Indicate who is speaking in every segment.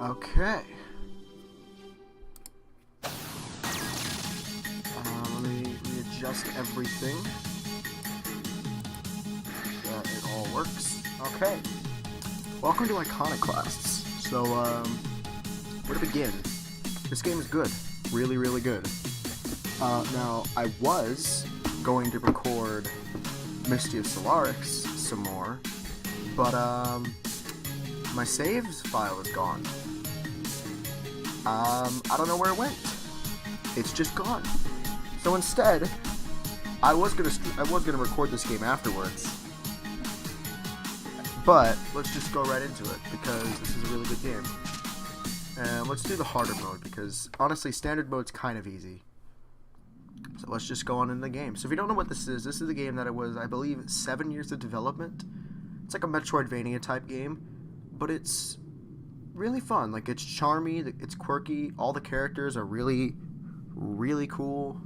Speaker 1: Okay. Let me readjust everything. That it all works. Okay. Welcome to Iconoclasts. So, where to begin? This game is good. Really, really good. Now, I was going to record Misty of Solarix some more, but, my saves file is gone. I don't know where it went. It's just gone. So instead, I was gonna record this game afterwards. But let's just go right into it because this is a really good game. And let's do the harder mode because honestly, standard mode's kind of easy. So let's just go on in the game. So if you don't know what this is a game that it was, I believe, 7 years of development. It's like a Metroidvania type game, but it's really fun. Like, it's charmy, it's quirky, all the characters are really, really cool.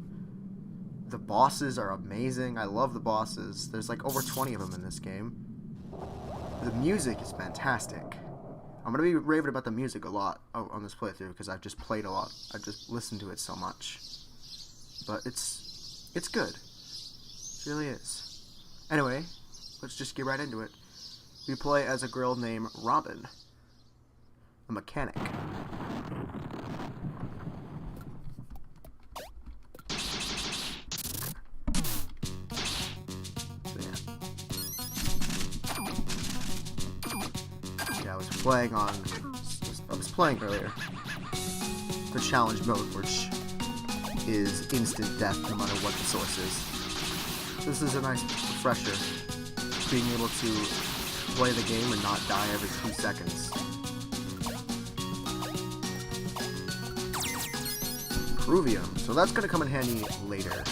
Speaker 1: The bosses are amazing. I love the bosses. There's like over 20 of them in this game. The music is fantastic. I'm going to be raving about the music a lot on this playthrough because I've just played a lot. I've just listened to it so much. But it's good. It really is. Anyway, let's just get right into it. We play as a girl named Robin, a mechanic. I was playing earlier the challenge mode, which is instant death no matter what the source is. This is a nice refresher, being able to play the game and not die every 2 seconds. Peruvium, so that's gonna come in handy later.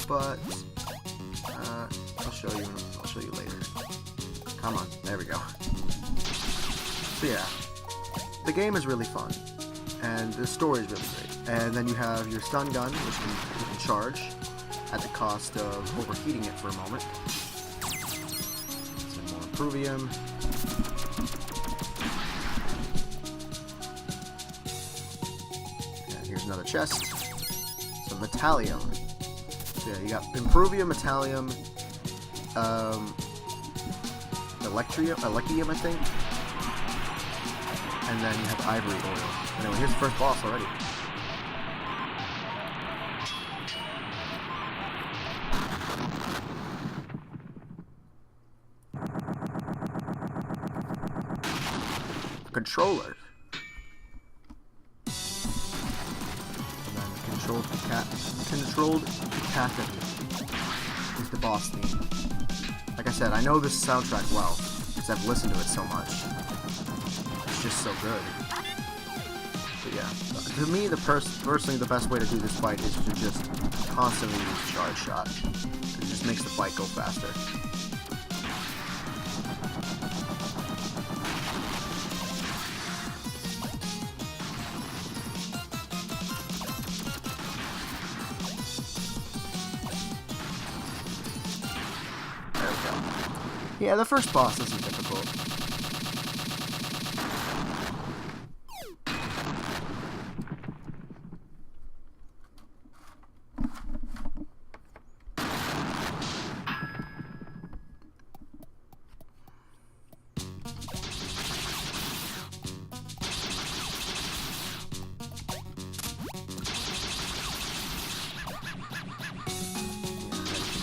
Speaker 1: But I'll show you later. Come on, there we go. So yeah, the game is really fun, and the story is really great. And then you have your stun gun, which you can charge at the cost of overheating it for a moment. Some more Peruvium. And here's another chest. Some Metallium. So yeah, you got Improvium, Metallium, Electrium, I think. And then you have Ivory Oil. Anyway, here's the first boss already. A controller. And then controlled cacophony is the boss theme. Like I said, I know this soundtrack well because I've listened to it so much. It's just so good. But yeah, to me, personally, the best way to do this fight is to just constantly use charge shot. It just makes the fight go faster. There we go. Yeah, the first boss isn't difficult.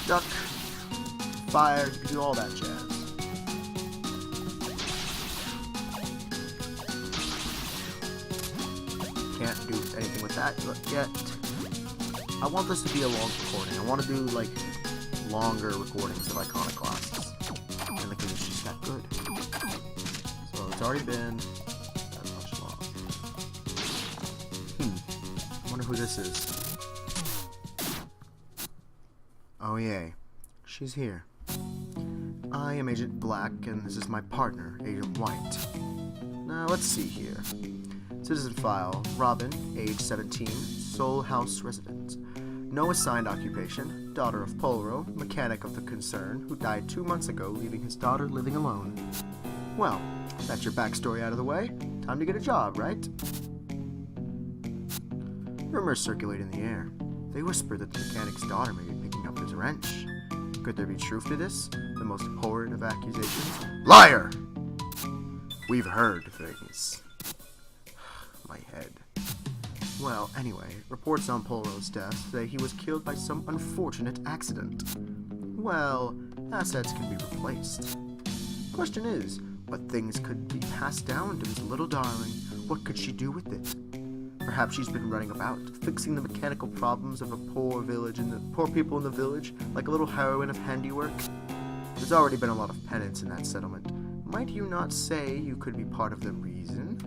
Speaker 1: Duck, fire, you can do all that jazz. Can't do anything with that yet. I want this to be a long recording. I want to do like longer recordings of Iconoclasts. And the game is just that good. So it's already been that much long. I wonder who this is. Oh yay, she's here. I am Agent Black, and this is my partner, Agent White. Now, let's see here. Citizen file, Robin, age 17, Seoul House resident. No assigned occupation, daughter of Polro, mechanic of the concern, who died 2 months ago, leaving his daughter living alone. Well, That's your backstory out of the way. Time to get a job, right? Rumors circulate in the air. They whisper that the mechanic's daughter may be picking up his wrench. Could there be truth to this? The most horrid of accusations? Liar! We've heard things. My head. Well, anyway, reports on Polo's death say he was killed by some unfortunate accident. Well, assets can be replaced. Question is, what things could be passed down to his little darling? What could she do with it? Perhaps she's been running about, fixing the mechanical problems of a poor village and the poor people in the village, like a little heroine of handiwork. There's already been a lot of penance in that settlement. Might you not say you could be part of the reason?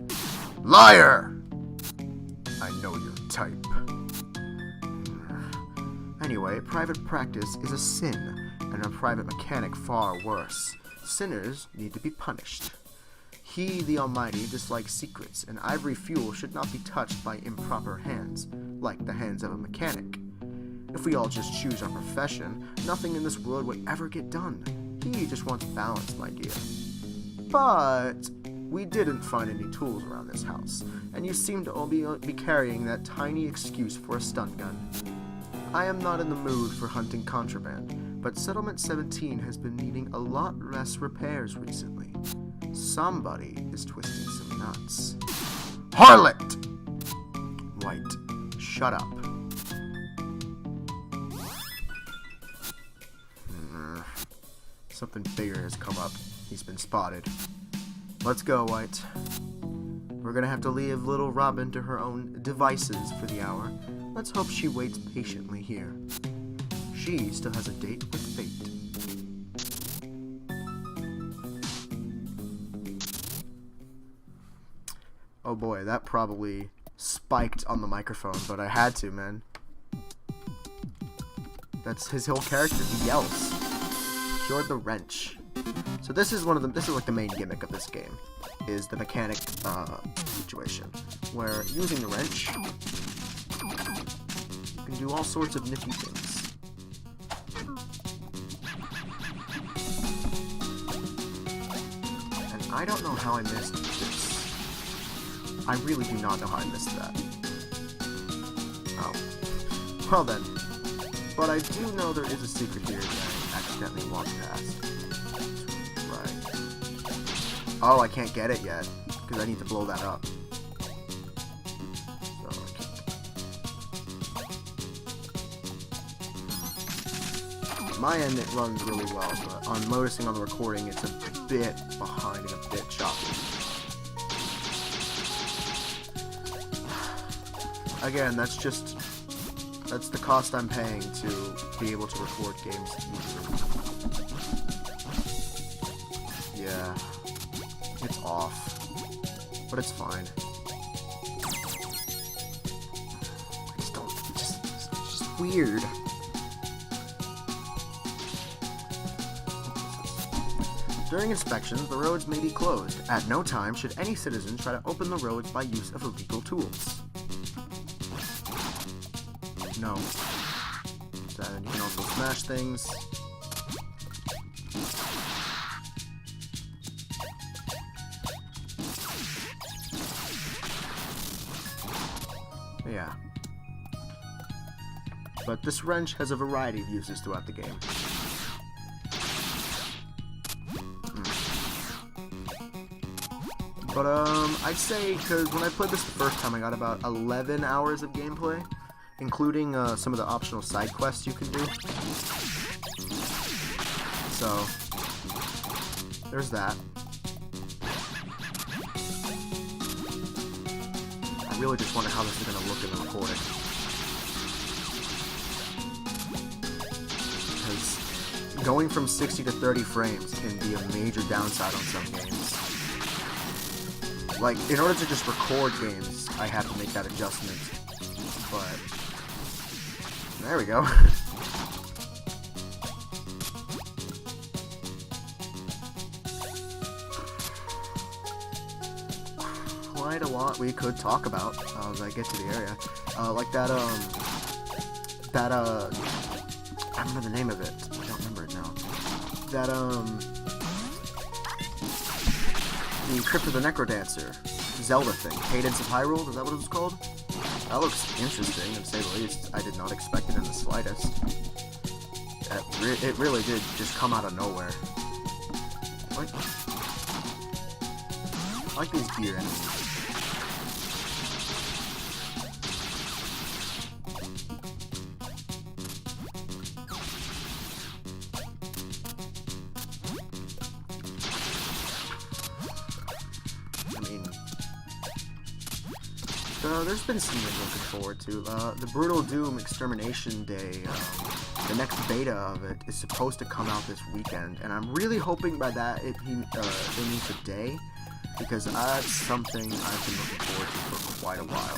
Speaker 1: Liar! I know your type. Anyway, private practice is a sin, and a private mechanic far worse. Sinners need to be punished. He, the Almighty, dislikes secrets, and ivory fuel should not be touched by improper hands, like the hands of a mechanic. If we all just choose our profession, nothing in this world would ever get done. He just wants balance, my dear. But we didn't find any tools around this house, and you seem to all be carrying that tiny excuse for a stun gun. I am not in the mood for hunting contraband, but Settlement 17 has been needing a lot less repairs recently. Somebody is twisting some nuts. Harlot! White, shut up. Something bigger has come up. He's been spotted. Let's go, White. We're gonna have to leave little Robin to her own devices for the hour. Let's hope she waits patiently here. She still has a date with fate. Oh boy, that probably spiked on the microphone, but I had to, man. That's his whole character. He yells. Cured the wrench. So this is like the main gimmick of this game, is the mechanic situation, where using the wrench, you can do all sorts of nifty things. And I don't know how I missed this. I really do not know how I missed that. Oh. Well then. But I do know there is a secret here that I accidentally walked past. Oh, I can't get it yet, because I need to blow that up. So, my end, it runs really well, but on noticing on the recording, it's a bit behind and a bit choppy. Again, that's the cost I'm paying to be able to record games easily. Yeah. It's off, but it's fine. It's just weird. During inspections, the roads may be closed. At no time should any citizen try to open the roads by use of illegal tools. No. Then you can also smash things. Yeah. But this wrench has a variety of uses throughout the game. But, I'd say, because when I played this the first time, I got about 11 hours of gameplay, including, some of the optional side quests you can do. So, there's that. I really just wonder how this is going to look in the recording. Because going from 60 to 30 frames can be a major downside on some games. Like, in order to just record games, I have to make that adjustment. But, there we go. Quite a lot we could talk about as I get to the area. Like that, I remember the name of it. I don't remember it now. That, the Crypt of the Necrodancer Zelda thing. Cadence of Hyrule, is that what it was called? That looks interesting, to say the least. I did not expect it in the slightest. It really did just come out of nowhere. I like these gear enemies. There's been some things looking forward to. The Brutal Doom Extermination Day, the next beta of it, is supposed to come out this weekend, and I'm really hoping by that they mean today, because that's something I've been looking forward to for quite a while.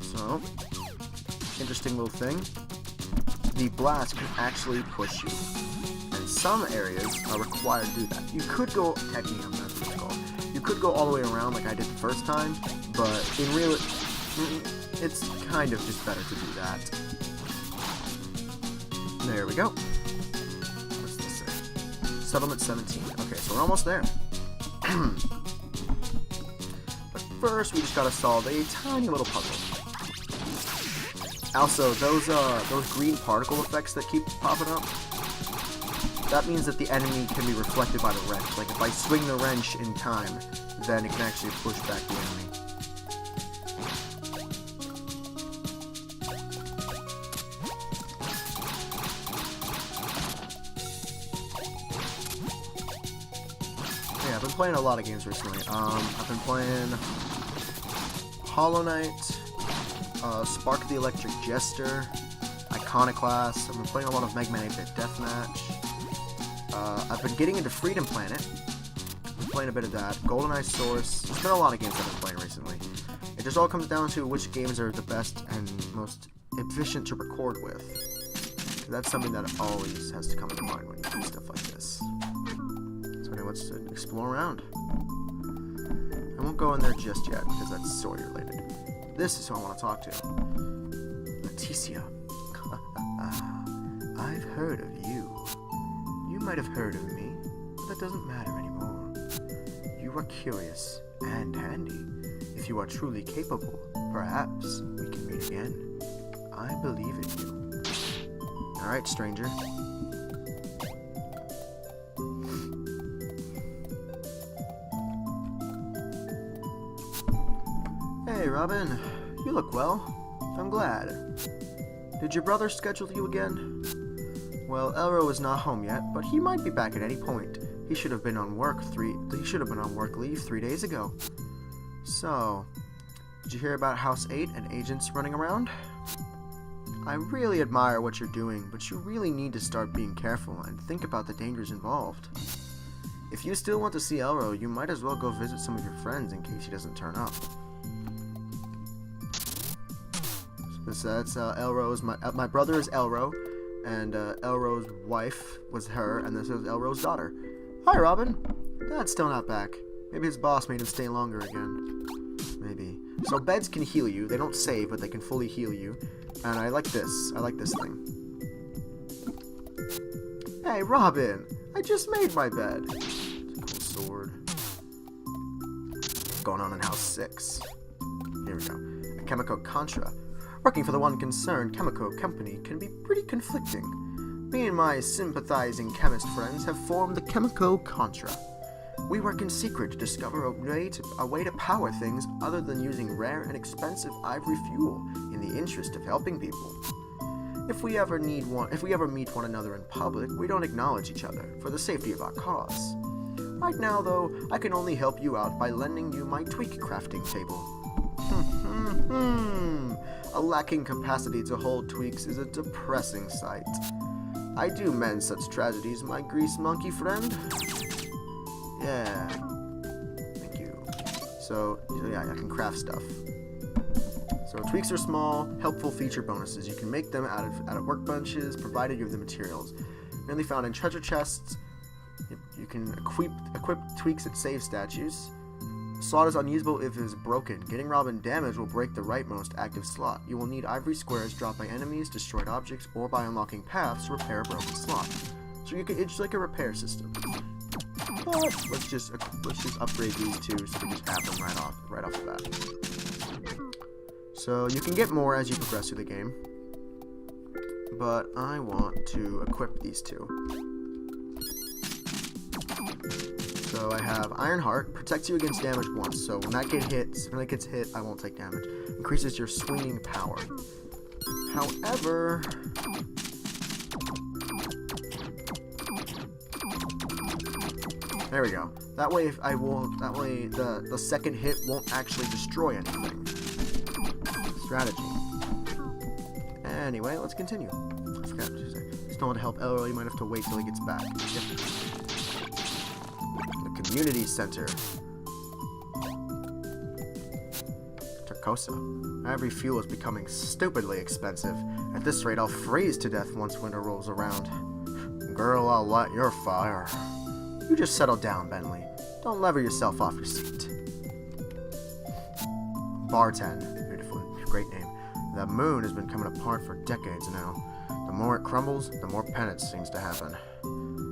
Speaker 1: So, interesting little thing. The blast can actually push you, and some areas are required to do that. You could go, technically, I'm not what it's called. You could go all the way around like I did the first time, but in real, it's kind of just better to do that. There we go. What's this say? Settlement 17. Okay, so we're almost there. But first, we just gotta solve a tiny little puzzle. Also, those green particle effects that keep popping up, that means that the enemy can be reflected by the wrench. Like, if I swing the wrench in time, then it can actually push back the enemy. Yeah, I've been playing a lot of games recently. I've been playing Hollow Knight, Spark the Electric Jester, Iconoclasts. I've been playing a lot of Mega Man 8-Bit Deathmatch. I've been getting into Freedom Planet. I've been playing a bit of that. GoldenEye Source. There's been a lot of games I've been playing recently. It just all comes down to which games are the best and most efficient to record with. That's something that always has to come into mind when you do stuff like this. So anyway, let's explore around. I won't go in there just yet because that's story related. This is who I want to talk to. Leticia. I've heard of you. You might have heard of me, but that doesn't matter anymore. You are curious and handy. If you are truly capable, perhaps we can meet again. I believe in you. Alright, stranger. Hey, Robin. You look well. I'm glad. Did your brother schedule you again? Well, Elro is not home yet, but he might be back at any point. He should have been on work leave 3 days ago. So, did you hear about House 8 and agents running around? I really admire what you're doing, but you really need to start being careful and think about the dangers involved. If you still want to see Elro, you might as well go visit some of your friends in case he doesn't turn up. So that's Elro's. My brother is Elro, and Elro's wife was her, and this is Elro's daughter. Hi, Robin. Dad's still not back. Maybe his boss made him stay longer again. Maybe. So beds can heal you. They don't save, but they can fully heal you. And I like this. I like this thing. Hey, Robin. I just made my bed. It's a cool sword. What's going on in House 6? Here we go. A Chemical Contra. Working for the one concerned chemical company can be pretty conflicting. Me and my sympathizing chemist friends have formed the Chemical Contra. We work in secret to discover a way to power things other than using rare and expensive ivory fuel in the interest of helping people. If we ever meet one another in public, we don't acknowledge each other for the safety of our cause. Right now, though, I can only help you out by lending you my tweak crafting table. A lacking capacity to hold tweaks is a depressing sight. I do mend such tragedies, my grease monkey friend. Yeah. Thank you. So, yeah, I can craft stuff. So, tweaks are small, helpful feature bonuses. You can make them out of workbenches, provided you have the materials. Mainly found in treasure chests. You can equip tweaks at save statues. Slot is unusable if it is broken. Getting Robin damaged will break the rightmost active slot. You will need ivory squares dropped by enemies, destroyed objects, or by unlocking paths to repair a broken slot. So it's like a repair system. But let's just upgrade these two so we just have them right off the bat. So you can get more as you progress through the game, but I want to equip these two. So I have Iron Heart, protects you against damage once, so when it gets hit, I won't take damage. Increases your swinging power. However, there we go. That way the second hit won't actually destroy anything. Strategy. Anyway, let's continue. I forgot what to say. Just don't want to help Elroy, you might have to wait till he gets back. Yep. Community Center. Turcosa. Every fuel is becoming stupidly expensive. At this rate, I'll freeze to death once winter rolls around. Girl, I'll light your fire. You just settle down, Bentley. Don't lever yourself off your seat. Bartend. Beautiful. Great name. The moon has been coming apart for decades now. The more it crumbles, the more penance seems to happen.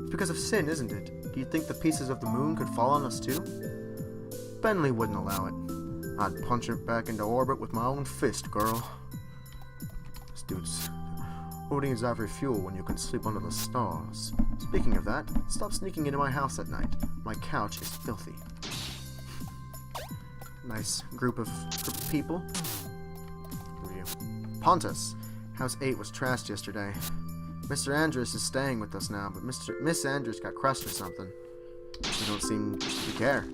Speaker 1: It's because of sin, isn't it? Do you think the pieces of the moon could fall on us too? Bentley wouldn't allow it. I'd punch it back into orbit with my own fist, girl. This dude's... Who needs ivory fuel when you can sleep under the stars? Speaking of that, stop sneaking into my house at night. My couch is filthy. Nice group of people. Who are you? Pontus. House 8 was trashed yesterday. Mr. Andrus is staying with us now, but Miss Andrus got crushed or something. You don't seem to care.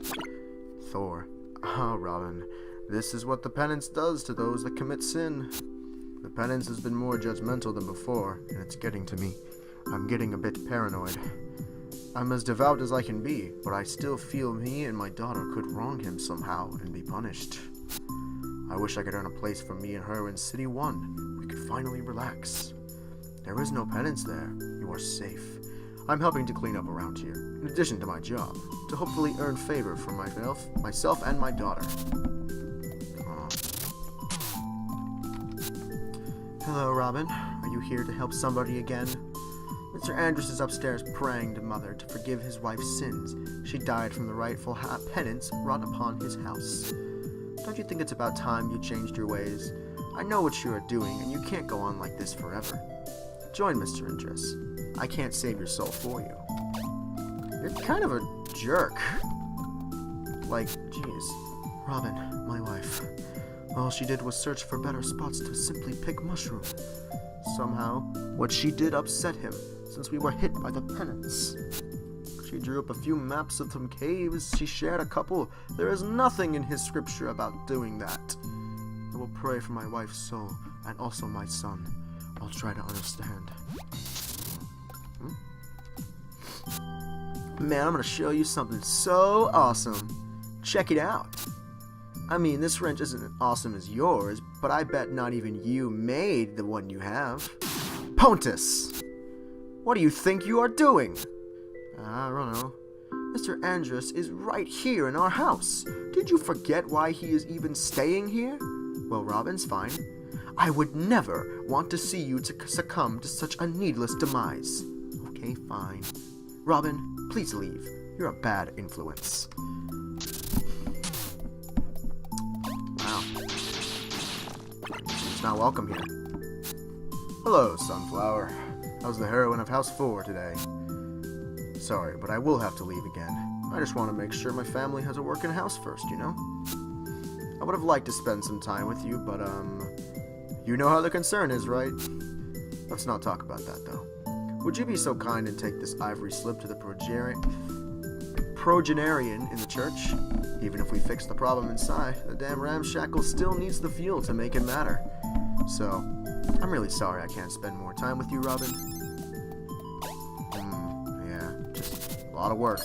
Speaker 1: Thor. Ah, Robin. This is what the penance does to those that commit sin. The penance has been more judgmental than before, and it's getting to me. I'm getting a bit paranoid. I'm as devout as I can be, but I still feel me and my daughter could wrong him somehow and be punished. I wish I could earn a place for me and her in City 1. We could finally relax. There is no penance there. You are safe. I'm helping to clean up around here, in addition to my job, to hopefully earn favor from myself and my daughter. Hello, Robin. Are you here to help somebody again? Mr. Andrus is upstairs praying to Mother to forgive his wife's sins. She died from the rightful penance wrought upon his house. Don't you think it's about time you changed your ways? I know what you are doing, and you can't go on like this forever. Join Mr. Andrus. I can't save your soul for you. You're kind of a jerk. Like, jeez. Robin, my wife. All she did was search for better spots to simply pick mushroom. Somehow, what she did upset him, since we were hit by the penance. She drew up a few maps of some caves, she shared a couple. There is nothing in his scripture about doing that. I will pray for my wife's soul, and also my son. I'll try to understand. Man, I'm gonna show you something so awesome. Check it out. I mean, this wrench isn't as awesome as yours, but I bet not even you made the one you have. Pontus! What do you think you are doing? I don't know. Mr. Andrus is right here in our house. Did you forget why he is even staying here? Well, Robin's fine. I would never want to see you to succumb to such a needless demise. Okay, fine. Robin, please leave. You're a bad influence. Wow. She's not welcome here. Hello, Sunflower. How's the heroine of House 4 today? Sorry, but I will have to leave again. I just want to make sure my family has a working house first, you know? I would have liked to spend some time with you, but, you know how the concern is, right? Let's not talk about that, though. Would you be so kind and take this ivory slip to the progenarian in the church? Even if we fix the problem inside, the damn ramshackle still needs the fuel to make it matter. So, I'm really sorry I can't spend more time with you, Robin. Yeah, just a lot of work.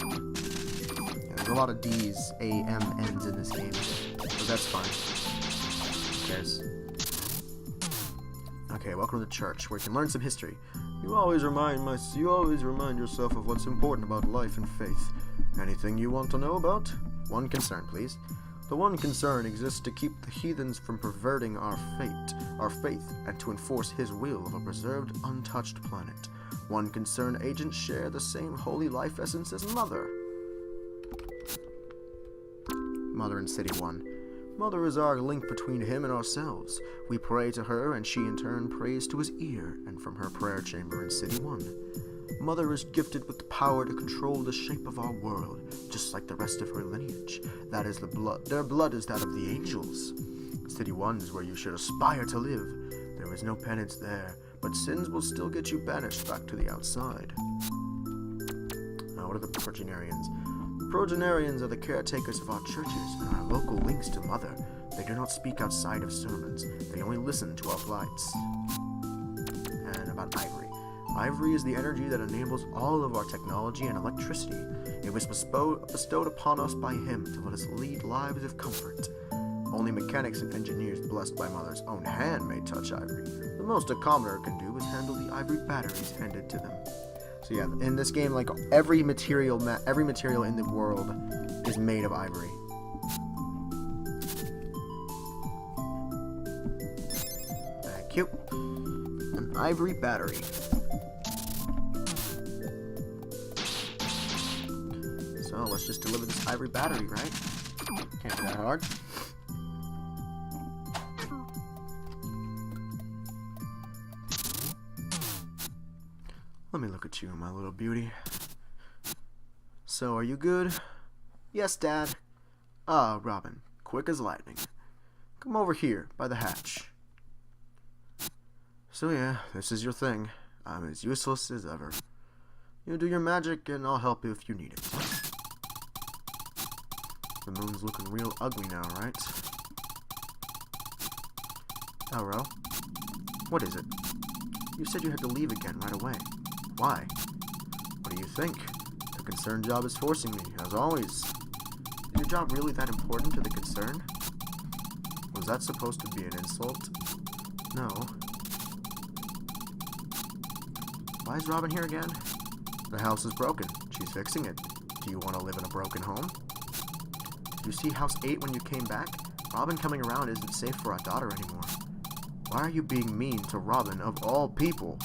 Speaker 1: Yeah, there's a lot of D's, A, M, N's in this game, but that's fine. Who cares? Okay, welcome to the church, where you can learn some history. You always remind yourself of what's important about life and faith. Anything you want to know about? One concern, please. The one concern exists to keep the heathens from perverting our faith, and to enforce his will of a preserved, untouched planet. One concern agents share the same holy life essence as Mother. Mother in City 1. Mother is our link between him and ourselves. We pray to her, and she in turn prays to his ear, and from her prayer chamber in City 1. Mother is gifted with the power to control the shape of our world, just like the rest of her lineage. That is the blood. Their blood is that of the angels. City 1 is where you should aspire to live. There is no penance there, but sins will still get you banished back to the outside. Now, what are the progenarians? The progenarians are the caretakers of our churches and our local links to Mother. They do not speak outside of sermons. They only listen to our plights. And about Ivory. Ivory is the energy that enables all of our technology and electricity. It was bestowed upon us by him to let us lead lives of comfort. Only mechanics and engineers blessed by Mother's own hand may touch Ivory. The most a commoner can do is handle the ivory batteries handed to them. So yeah, in this game, like every material in the world is made of ivory. Thank you. An ivory battery. So let's just deliver this ivory battery, right? Can't be that hard. Let me look at you, my little beauty. So, are you good? Yes, Dad. Ah, Robin, quick as lightning. Come over here, by the hatch. So yeah, this is your thing. I'm as useless as ever. You do your magic, and I'll help you if you need it. The moon's looking real ugly now, right? Elro, what is it? You said you had to leave again right away. Why? What do you think? The concern job is forcing me, as always. Is your job really that important to the concern? Was that supposed to be an insult? No. Why is Robin here again? The house is broken. She's fixing it. Do you want to live in a broken home? Did you see House 8 when you came back? Robin coming around isn't safe for our daughter anymore. Why are you being mean to Robin of all people?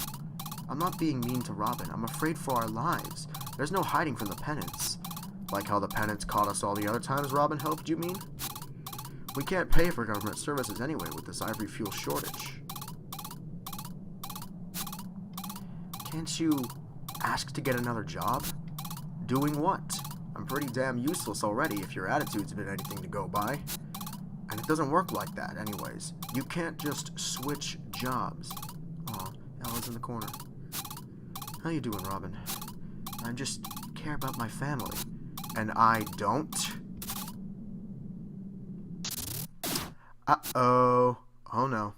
Speaker 1: I'm not being mean to Robin. I'm afraid for our lives. There's no hiding from the penance. Like how the penance caught us all the other times Robin helped, you mean? We can't pay for government services anyway with this ivory fuel shortage. Can't you ask to get another job? Doing what? I'm pretty damn useless already if your attitude's been anything to go by. And it doesn't work like that anyways. You can't just switch jobs. Aw, Ella's in the corner. How you doing, Robin? I just care about my family. And I don't? Uh-oh. Oh no.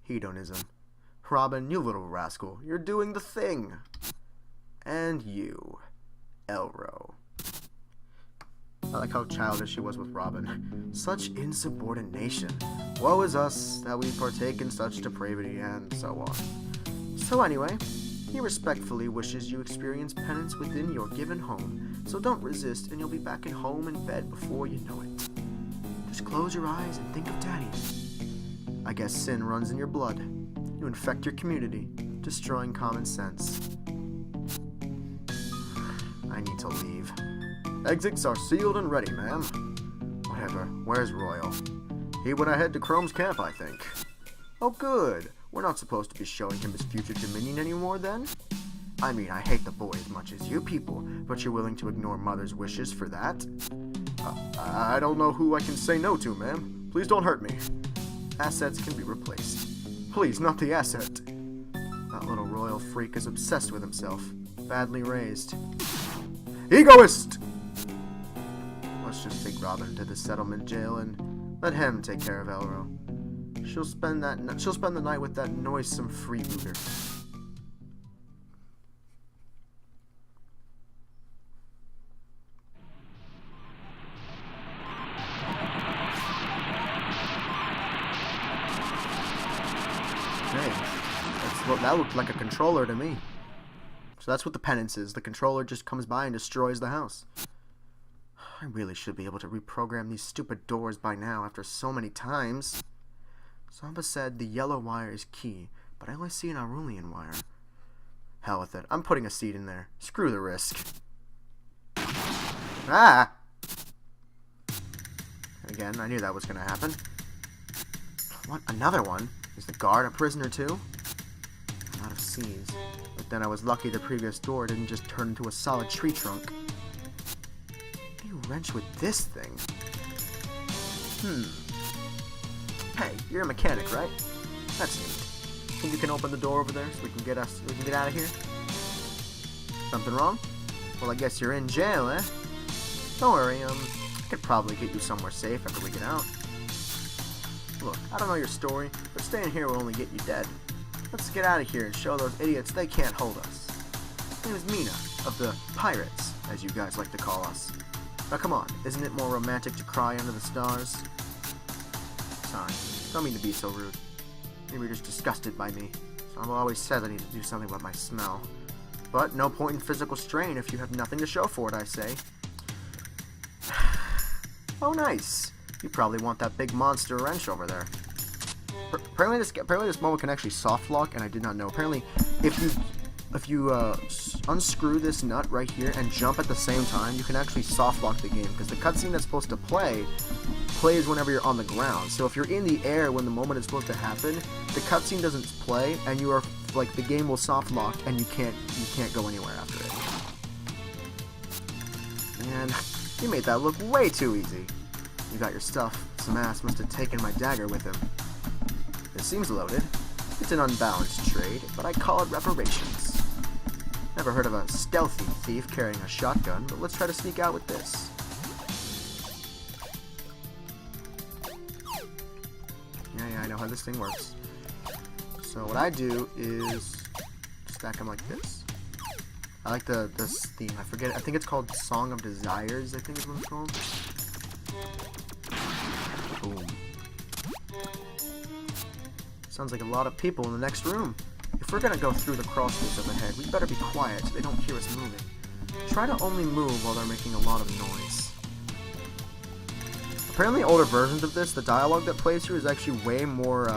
Speaker 1: Hedonism. Robin, you little rascal. You're doing the thing. And you, Elro. I like how childish she was with Robin. Such insubordination. Woe is us that we partake in such depravity, and so on. So anyway, he respectfully wishes you experience penance within your given home, so don't resist and you'll be back at home in bed before you know it. Just close your eyes and think of Daddy. I guess sin runs in your blood. You infect your community, destroying common sense. I need to leave. Exits are sealed and ready, ma'am. Whatever, where's Royal? He went ahead to Chrome's camp, I think. Oh good, we're not supposed to be showing him his future dominion anymore then? I mean, I hate the boy as much as you people, but you're willing to ignore Mother's wishes for that? I don't know who I can say no to, ma'am. Please don't hurt me. Assets can be replaced. Please, not the asset. That little royal freak is obsessed with himself. Badly raised. Egoist! Let's just take Robin to the settlement jail and let him take care of Elro. She'll spend the night with that noisome freebooter. That looked like a controller to me. So that's what the penance is. The controller just comes by and destroys the house. I really should be able to reprogram these stupid doors by now after so many times. Samba said the yellow wire is key, but I only see an Aurelian wire. Hell with it. I'm putting a seed in there. Screw the risk. Ah! Again, I knew that was going to happen. What? Another one? Is the guard a prisoner too? I'm out of seeds. But then I was lucky the previous door didn't just turn into a solid tree trunk. How do you wrench with this thing? Hey, you're a mechanic, right? That's neat. Think you can open the door over there so we can get out of here? Something wrong? Well, I guess you're in jail, eh? Don't worry, I could probably get you somewhere safe after we get out. Look, I don't know your story, but staying here will only get you dead. Let's get out of here and show those idiots they can't hold us. My name is Mina, of the Pirates, as you guys like to call us. Now come on, isn't it more romantic to cry under the stars? Sorry, don't mean to be so rude. Maybe you're just disgusted by me. Samba always says I need to do something about my smell. But no point in physical strain if you have nothing to show for it, I say. Oh, nice. You probably want that big monster wrench over there. Apparently this moment can actually soft lock, and I did not know. Apparently, if you unscrew this nut right here and jump at the same time, you can actually soft lock the game, because the cutscene that's supposed to play plays whenever you're on the ground. So if you're in the air when the moment is supposed to happen, the cutscene doesn't play, and you are like the game will soft lock, and you can't go anywhere after it. Man, you made that look way too easy. You got your stuff. Some ass must have taken my dagger with him. It seems loaded. It's an unbalanced trade, but I call it reparations. Never heard of a stealthy thief carrying a shotgun, but let's try to sneak out with this. Yeah, I know how this thing works. So what I do is stack them like this. I like this theme. I forget. I think it's called Song of Desires. I think is what it's called. Boom. Sounds like a lot of people in the next room. If we're gonna go through the crawl space overhead, we better be quiet so they don't hear us moving. Try to only move while they're making a lot of noise. Apparently older versions of this, the dialogue that plays through is actually way more,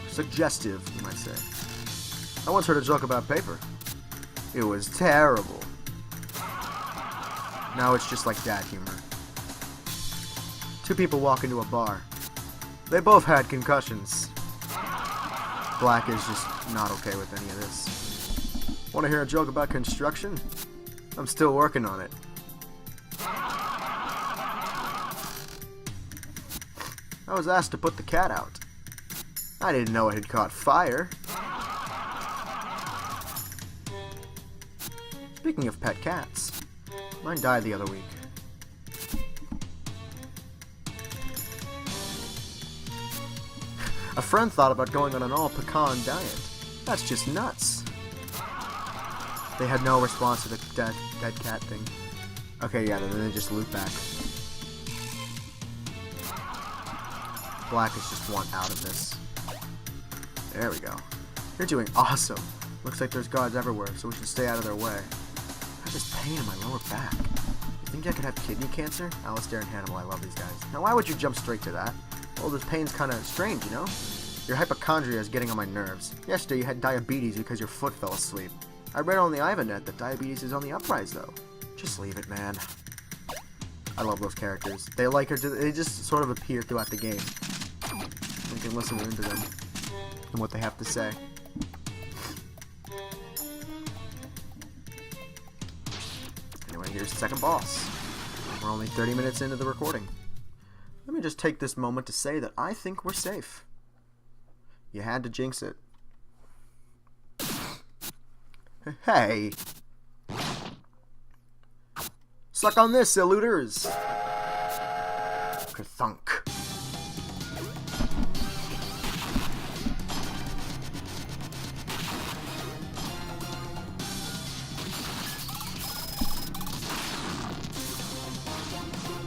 Speaker 1: suggestive, you might say. I once heard a joke about paper. It was terrible. Now it's just like dad humor. Two people walk into a bar. They both had concussions. Black is just not okay with any of this. Want to hear a joke about construction? I'm still working on it. I was asked to put the cat out. I didn't know it had caught fire. Speaking of pet cats, mine died the other week. A friend thought about going on an all-pecan diet. That's just nuts. They had no response to the dead cat thing. Okay, yeah, then they just loop back. Black is just one out of this. There we go. You're doing awesome. Looks like there's guards everywhere, so we should stay out of their way. I have this pain in my lower back. You think I could have kidney cancer? Alistair and Hannibal, I love these guys. Now why would you jump straight to that? Well, this pain's kind of strange, you know? Your hypochondria is getting on my nerves. Yesterday you had diabetes because your foot fell asleep. I read on the Iconoclasts that diabetes is on the uprise, though. Just leave it, man. I love those characters. They just sort of appear throughout the game. You can listen into them and what they have to say. Anyway, here's the second boss. We're only 30 minutes into the recording. Let me just take this moment to say that I think we're safe. You had to jinx it. Hey! Suck on this, eluders! Kerthunk.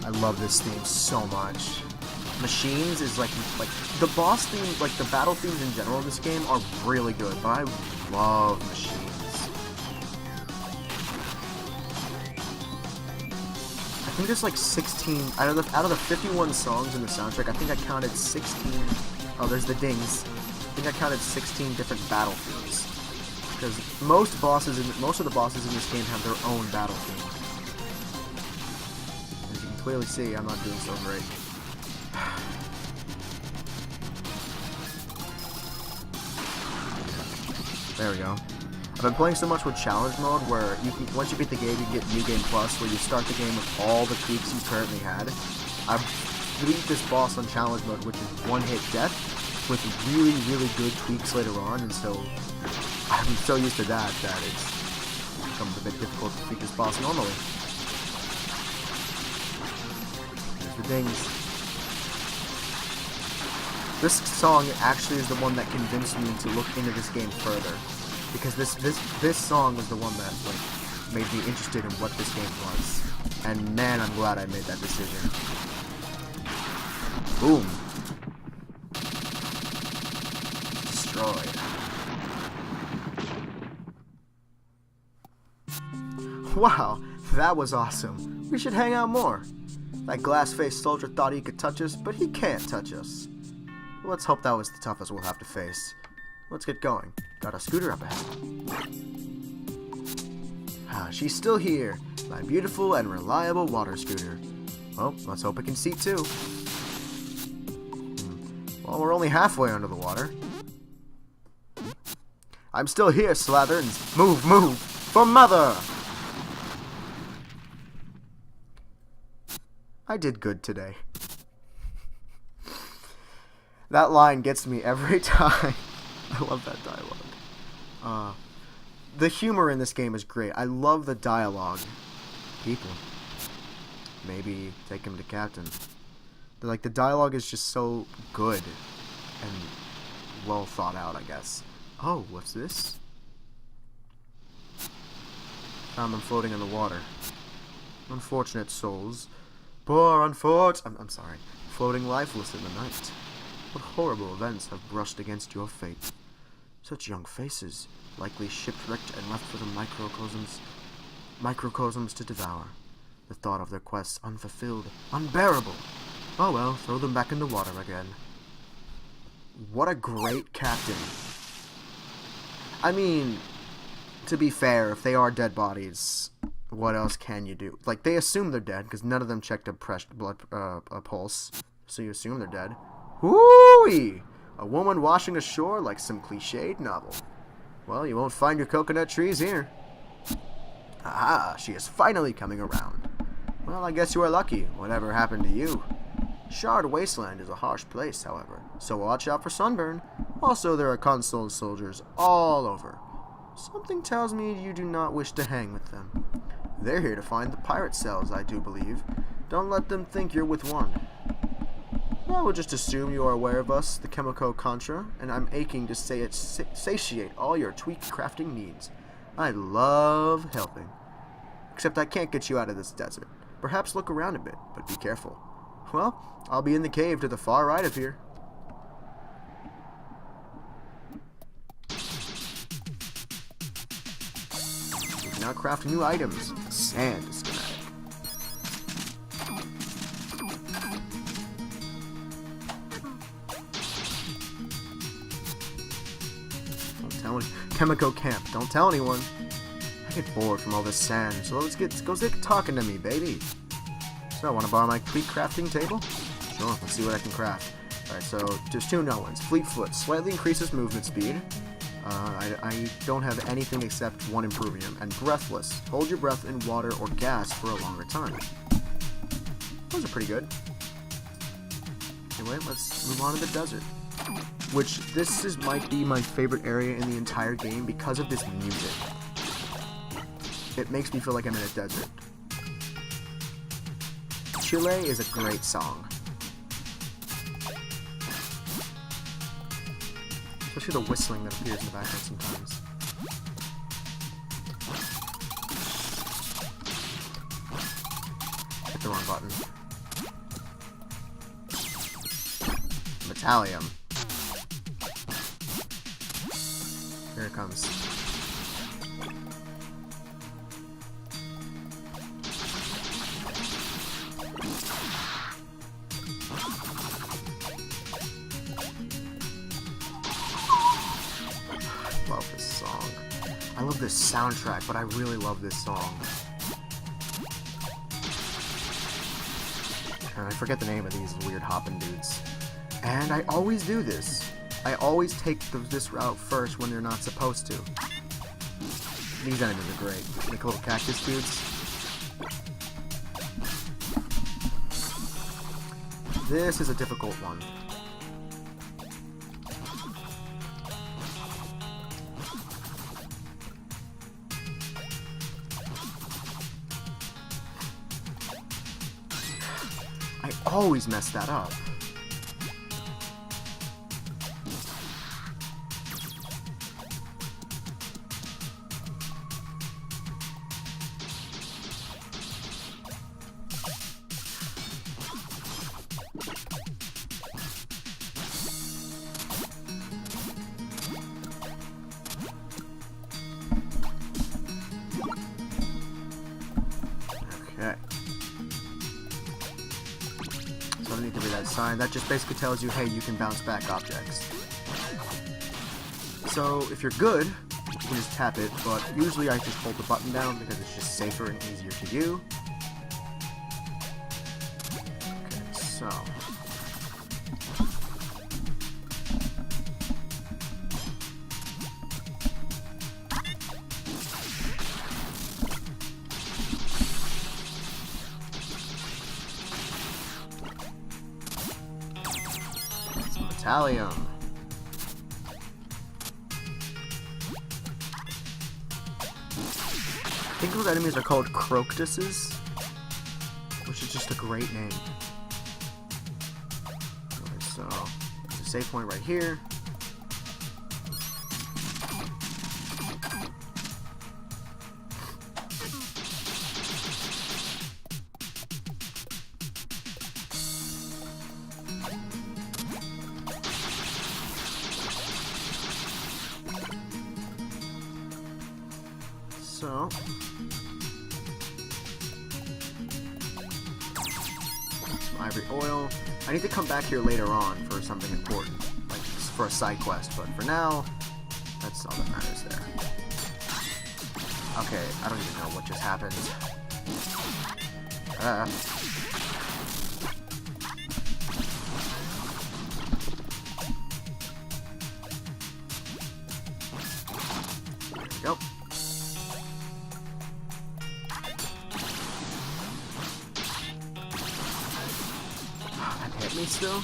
Speaker 1: I love this theme so much. Machines is like the boss theme, like the battle themes in general in this game are really good, but I love machines. think there's like 16 out of the 51 songs in the soundtrack. I think I counted 16. Oh, there's the dings. I think I counted 16 different battlefields. Because most of the bosses in this game have their own battlefield. As you can clearly see, I'm not doing so great. There we go. I've been playing so much with challenge mode where you can, once you beat the game, you get New Game Plus, where you start the game with all the tweaks you currently had. I've beat this boss on challenge mode, which is one-hit death, with really, really good tweaks later on, and so I'm so used to that it's becomes a bit difficult to beat this boss normally. There's the dings. This song actually is the one that convinced me to look into this game further. Because this song was the one that like made me interested in what this game was, and man, I'm glad I made that decision. Boom. Destroyed. Wow, that was awesome. We should hang out more. That glass-faced soldier thought he could touch us, but he can't touch us. Let's hope that was the toughest we'll have to face. Let's get going. Got a scooter up ahead. Ah, she's still here. My beautiful and reliable water scooter. Well, let's hope it can see too. Well, we're only halfway under the water. I'm still here, Slatherns. Move, move! For mother! I did good today. That line gets me every time. I love that dialogue. The humor in this game is great. I love the dialogue. People. Maybe take him to captain. Like, the dialogue is just so good and well thought out, I guess. Oh, what's this? Found them floating in the water. Unfortunate souls. Poor I'm sorry. Floating lifeless in the night. What horrible events have brushed against your fate? Such young faces, likely shipwrecked and left for the microcosms to devour. The thought of their quests unfulfilled, unbearable. Oh well, throw them back in the water again. What a great captain. I mean, to be fair, if they are dead bodies, what else can you do? Like, they assume they're dead, because none of them checked a pulse, so you assume they're dead. Whoo-wee! A woman washing ashore like some cliched novel. Well, you won't find your coconut trees here. Aha, she is finally coming around. Well, I guess you are lucky. Whatever happened to you? Shard Wasteland is a harsh place, however, so watch out for sunburn. Also, there are console soldiers all over. Something tells me you do not wish to hang with them. They're here to find the pirate cells, I do believe. Don't let them think you're with one. I will just assume you are aware of us, the Chemico Contra, and I'm aching to satiate all your tweak crafting needs. I love helping. Except I can't get you out of this desert. Perhaps look around a bit, but be careful. Well, I'll be in the cave to the far right of here. We can now craft new items. Sand schematic. Chemico Camp. Don't tell anyone. I get bored from all this sand, so let's get talking to me, baby. So, want to borrow my tweak crafting table? Sure, let's see what I can craft. Alright, so, there's two no ones. Fleet Foot slightly increases movement speed. I don't have anything except one improvement. And Breathless. Hold your breath in water or gas for a longer time. Those are pretty good. Anyway, let's move on to the desert. Which, might be my favorite area in the entire game because of this music. It makes me feel like I'm in a desert. Chile is a great song. Especially the whistling that appears in the background sometimes. Hit the wrong button. Metallium. Here it comes. love this soundtrack, but I really love this song. And I forget the name of these weird hopping dudes. And I always do this. I always take this route first when they're not supposed to. These enemies are great. Like little cactus dudes. This is a difficult one. I always mess that up. Okay. So I don't need to read that sign. That just basically tells you, hey, you can bounce back objects. So if you're good, you can just tap it, but usually I just hold the button down because it's just safer and easier to do. Okay, so... Italium. I think those enemies are called Croctuses, which is just a great name. Okay, so there's a save point right here. So, some ivory oil. I need to come back here later on for something important, like for a side quest, but for now, that's all that matters there. Okay, I don't even know what just happened. There we go. Hit me still?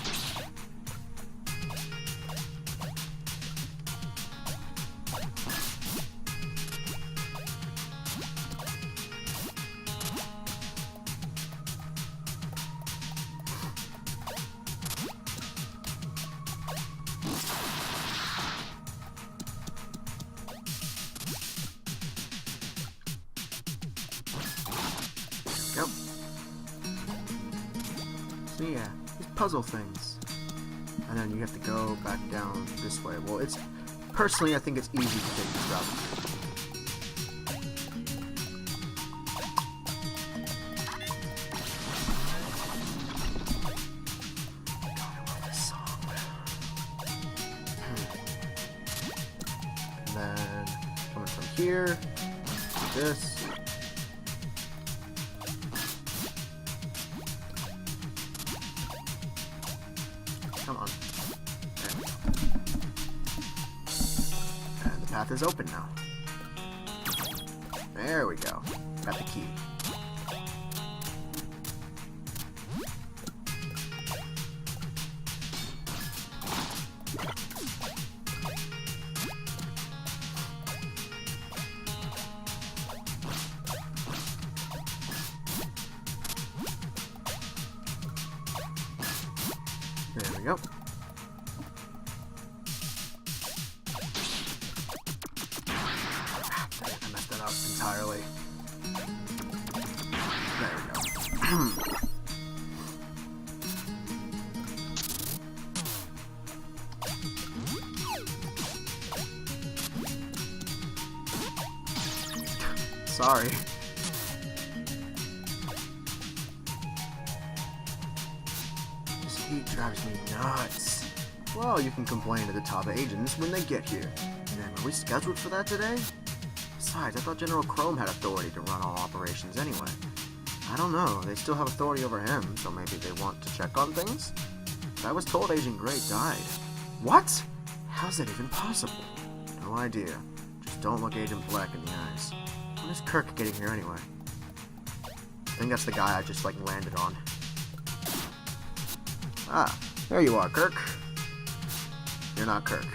Speaker 1: There we go. So yeah. Puzzle things, and then you have to go back down this way. Well, it's personally, I think it's easy to take this route. And then coming from here, this. Come on. There we go. And the path is open now. There we go. Got the key. There we go. I messed that up entirely. There we go. Sorry. Heat drives me nuts. Well, you can complain to the top agents when they get here. Man, are we scheduled for that today? Besides, I thought General Chrome had authority to run all operations anyway. I don't know, they still have authority over him, so maybe they want to check on things? But I was told Agent Grey died. What? How's that even possible? No idea. Just don't look Agent Black in the eyes. When is Kirk getting here anyway? I think that's the guy I just, landed on. Ah, there you are, Kirk. You're not Kirk.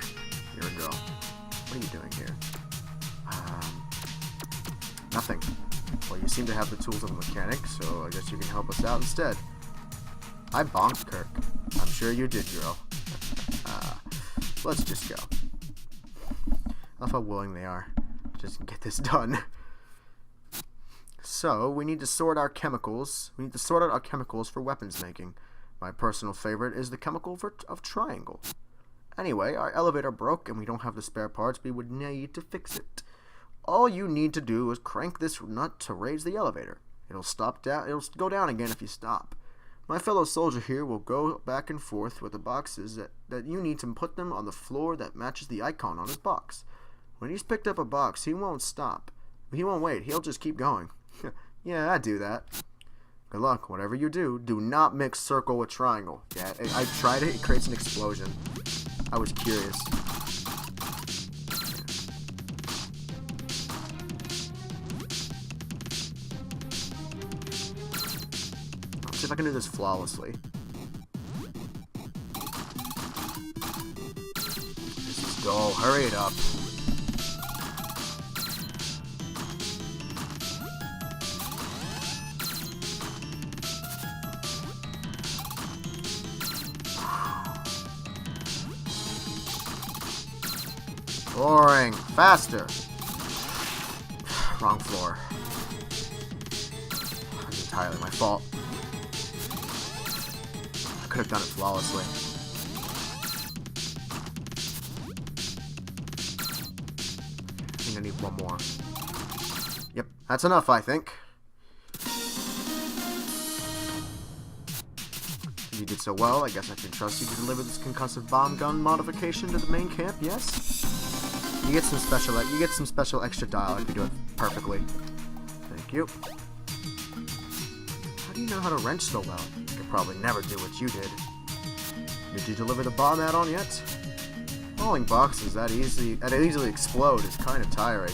Speaker 1: You're a girl. What are you doing here? Nothing. Well, you seem to have the tools of a mechanic, so I guess you can help us out instead. I bonked Kirk. I'm sure you did, girl. Let's just go. I love how willing they are. Just get this done. So, we need to sort our chemicals. We need to sort out our chemicals for weapons making. My personal favorite is the chemical of triangle. Anyway, our elevator broke and we don't have the spare parts we would need to fix it. All you need to do is crank this nut to raise the elevator. It'll go down again if you stop. My fellow soldier here will go back and forth with the boxes that you need to put them on the floor that matches the icon on his box. When he's picked up a box, he won't stop. He won't wait. He'll just keep going. Yeah, I do that. Good luck. Whatever you do, do not mix circle with triangle. Yeah, I tried it. It creates an explosion. I was curious. Let's see if I can do this flawlessly. Let's go. Hurry it up. Boring. Faster. Wrong floor. It's entirely my fault. I could have done it flawlessly. I think I need one more. Yep, that's enough, I think. You did so well, I guess I can trust you to deliver this concussive bomb gun modification to the main camp, yes? You get some special extra dialogue if you do it perfectly. Thank you. How do you know how to wrench so well? You could probably never do what you did. Did you deliver the bomb add-on yet? Hauling boxes that easily explode is kind of tiring.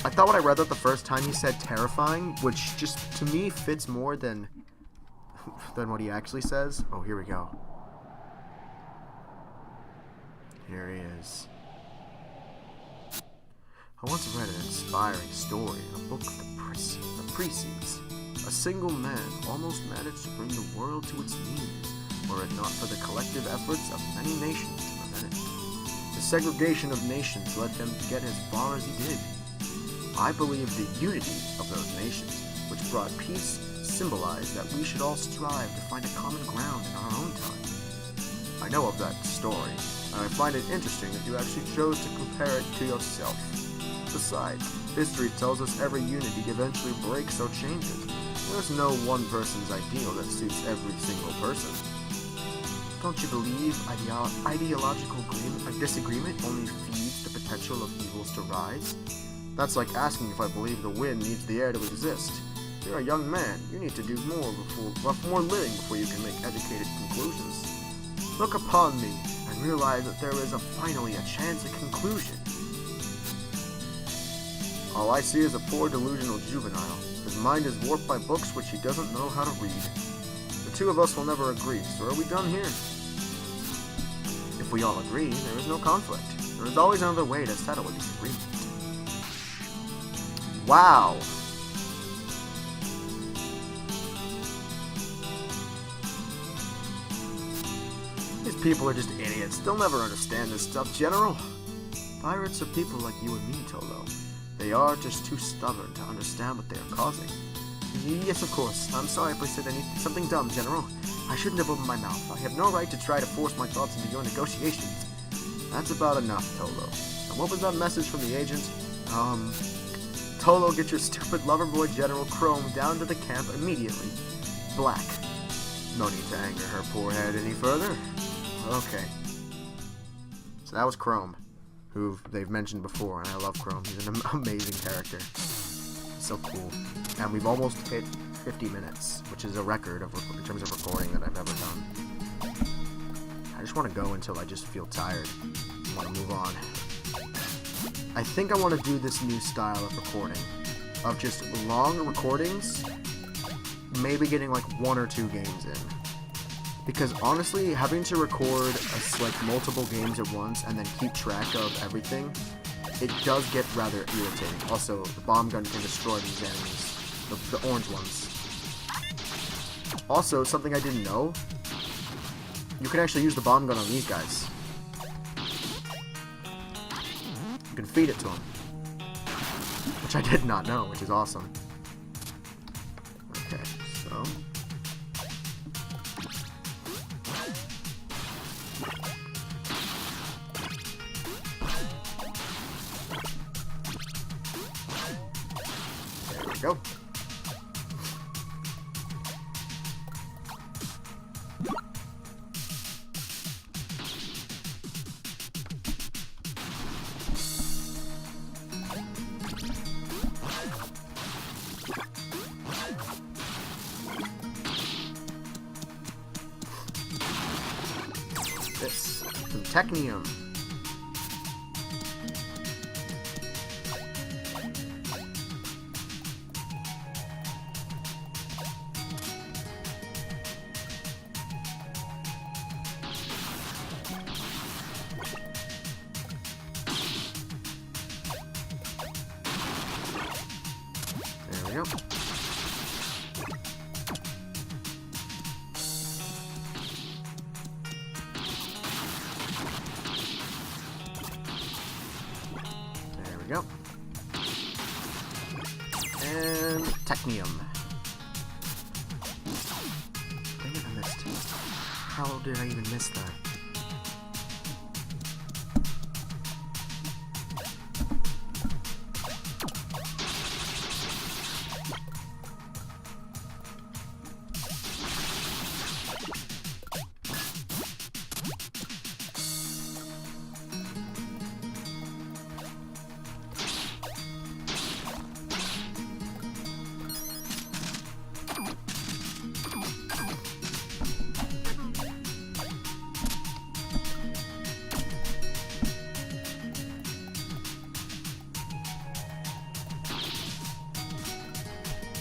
Speaker 1: I thought when I read that the first time he said terrifying, which just to me fits more than what he actually says. Oh, here we go. Here he is. I once read an inspiring story in a book of the Precies. A single man almost managed to bring the world to its knees, were it not for the collective efforts of many nations to prevent it. The segregation of nations led him to get as far as he did. I believe the unity of those nations, which brought peace, symbolized that we should all strive to find a common ground in our own time. I know of that story, and I find it interesting that you actually chose to compare it to yourself. Besides, history tells us every unity eventually breaks or changes. There's no one person's ideal that suits every single person. Don't you believe ideological disagreement only feeds the potential of evils to rise? That's like asking if I believe the wind needs the air to exist. You're a young man. You need to do more living before you can make educated conclusions. Look upon me and realize that there is finally a chance at conclusion. All I see is a poor delusional juvenile. His mind is warped by books which he doesn't know how to read. The two of us will never agree, so are we done here? If we all agree, there is no conflict. There is always another way to settle a disagreement. Wow! These people are just idiots. They'll never understand this stuff, General. Pirates are people like you and me, Tolo. They are just too stubborn to understand what they are causing. Yes, of course. I'm sorry if I said something dumb, General. I shouldn't have opened my mouth. I have no right to try to force my thoughts into your negotiations. That's about enough, Tolo. And what was that message from the agent? Tolo, get your stupid lover boy General Chrome down to the camp immediately. Black. No need to anger her poor head any further. Okay. So that was Chrome. who they've mentioned before, and I love Chrome. He's an amazing character. So cool. And we've almost hit 50 minutes, which is a record in terms of recording that I've ever done. I just want to go until I just feel tired. I want to move on. I think I want to do this new style of recording, of just long recordings, maybe getting like 1 or 2 games in. Because honestly, having to record like multiple games at once and then keep track of everything, it does get rather irritating. Also, the bomb gun can destroy these enemies, the orange ones. Also, something I didn't know, you can actually use the bomb gun on these guys. You can feed it to them, which I did not know, which is awesome. Okay, so... there we go. This from Technium. There we go. There we go. And Technium. Dang it, I missed. How did I even miss that?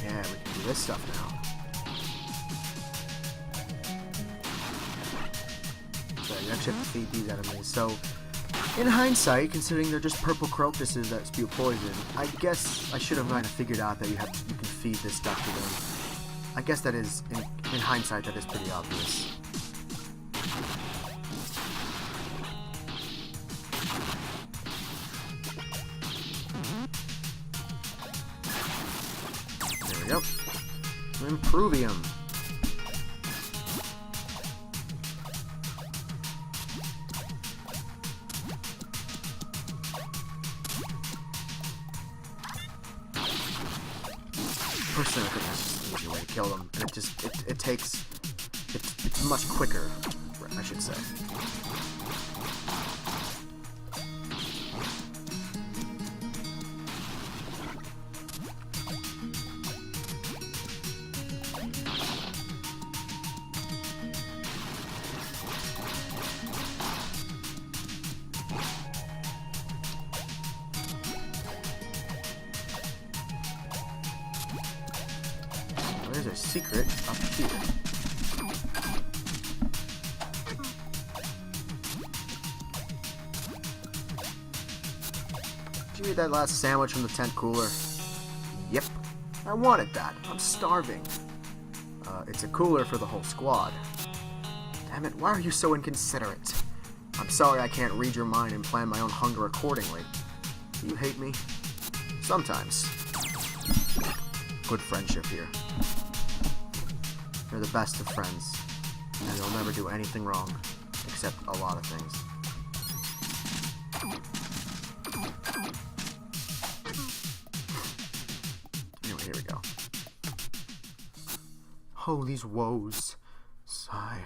Speaker 1: Yeah, we can do this stuff now. So you actually have to feed these enemies. So, in hindsight, considering they're just purple crocuses that spew poison, I guess I should have kind of figured out that you can feed this stuff to them. I guess that is, in hindsight, that is pretty obvious. There we go. Improvium. Personally, I think that's just an easy way to kill them, and it's much quicker, I should say. There's a secret up here. Did you eat that last sandwich from the tent cooler? Yep. I wanted that. I'm starving. It's a cooler for the whole squad. Damn it, why are you so inconsiderate? I'm sorry I can't read your mind and plan my own hunger accordingly. Do you hate me? Sometimes. Good friendship here. You're the best of friends, and you'll never do anything wrong, except a lot of things. Anyway, here we go. Oh, these woes. Sigh.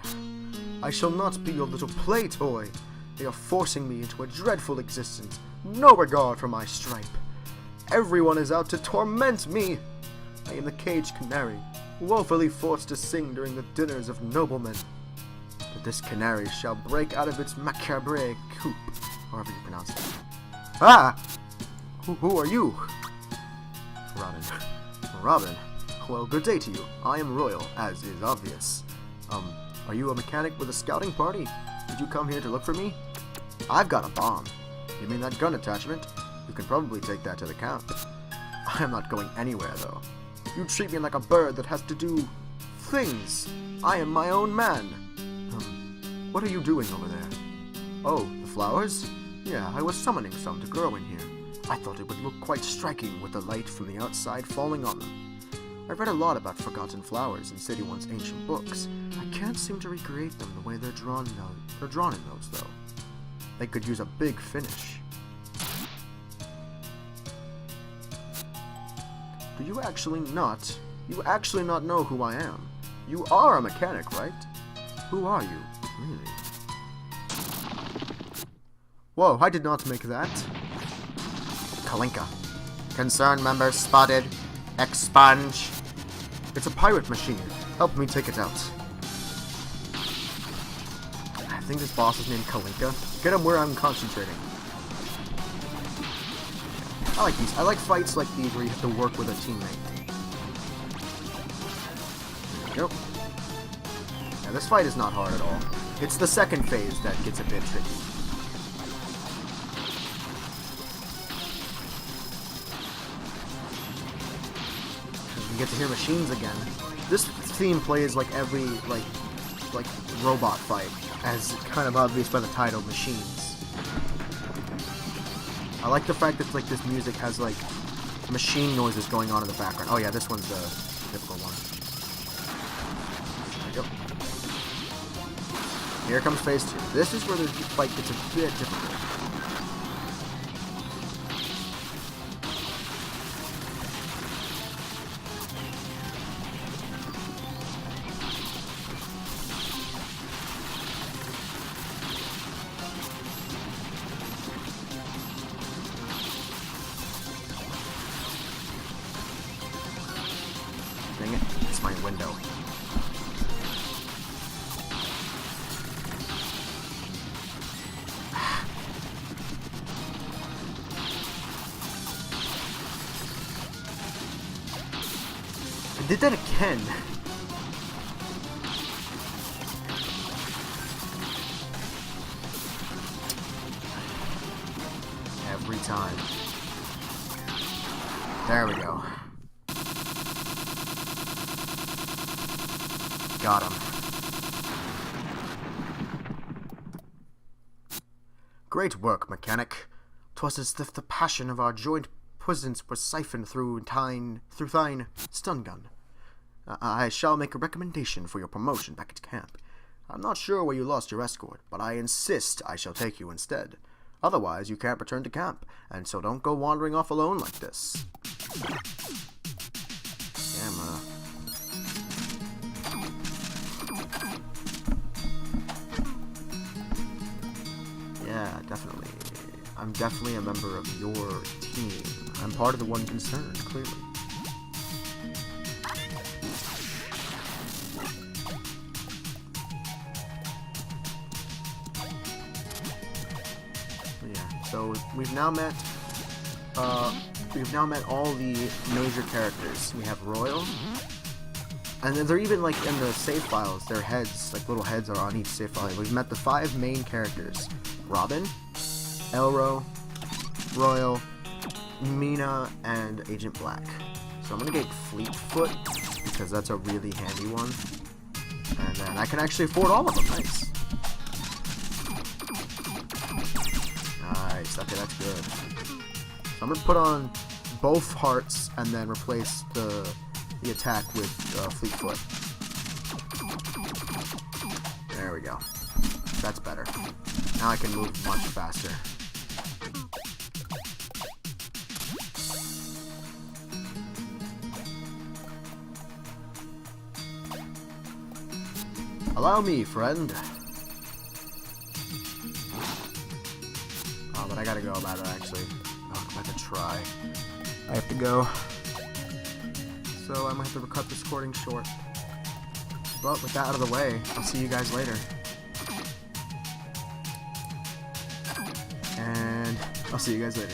Speaker 1: I shall not be your little play toy. They are forcing me into a dreadful existence. No regard for my stripe. Everyone is out to torment me. I am the caged canary, woefully forced to sing during the dinners of noblemen. But this canary shall break out of its macabre coop, however you pronounce it. Ah! Who are you? Robin. Robin. Well, good day to you. I am royal, as is obvious. Are you a mechanic with a scouting party? Did you come here to look for me? I've got a bomb. You mean that gun attachment? You can probably take that to the camp. I am not going anywhere, though. You treat me like a bird that has to do things. I am my own man. What are you doing over there? Oh, the flowers? Yeah, I was summoning some to grow in here. I thought it would look quite striking with the light from the outside falling on them. I've read a lot about forgotten flowers in City One's ancient books. I can't seem to recreate them the way they're drawn in those, though. They could use a big finish. Do you actually not know who I am? You are a mechanic, right? Who are you, really? Whoa, I did not make that. Kalinka. Concerned members spotted. Expunge. It's a pirate machine. Help me take it out. I think this boss is named Kalinka. Get him where I'm concentrating. I like these. I like fights like these where you have to work with a teammate. There we go. Yeah, this fight is not hard at all. It's the second phase that gets a bit tricky. You get to hear machines again. This theme plays like every like robot fight, as kind of obvious by the title, Machines. I like the fact that like this music has like machine noises going on in the background. Oh yeah, this one's the difficult one. There we go. Here comes phase 2. This is where the fight gets a bit difficult. Dang it, it's my window. I did that again. Every time. There we go. Got him. Great work, mechanic. 'Twas as if the passion of our joint presence was siphoned through thine stun gun. I shall make a recommendation for your promotion back at camp. I'm not sure where you lost your escort, but I insist I shall take you instead. Otherwise, you can't return to camp, and so don't go wandering off alone like this. Damn, Yeah, definitely. I'm definitely a member of your team. I'm part of the one concerned, clearly. Yeah, so we've now met all the major characters. We have Royal, and then they're even like in the save files, their heads, like little heads are on each save file. We've met the 5 main characters. Robin, Elro, Royal, Mina, and Agent Black. So I'm gonna get Fleetfoot because that's a really handy one. And then I can actually afford all of them. Nice. Nice. Okay, that's good. So I'm gonna put on both hearts and then replace the attack with Fleetfoot. There we go. That's better. Now I can move much faster. Allow me, friend. but I gotta go about it actually. Oh, I'm about to try. I have to go. So I might have to cut this recording short. But with that out of the way, I'll see you guys later. And I'll see you guys later.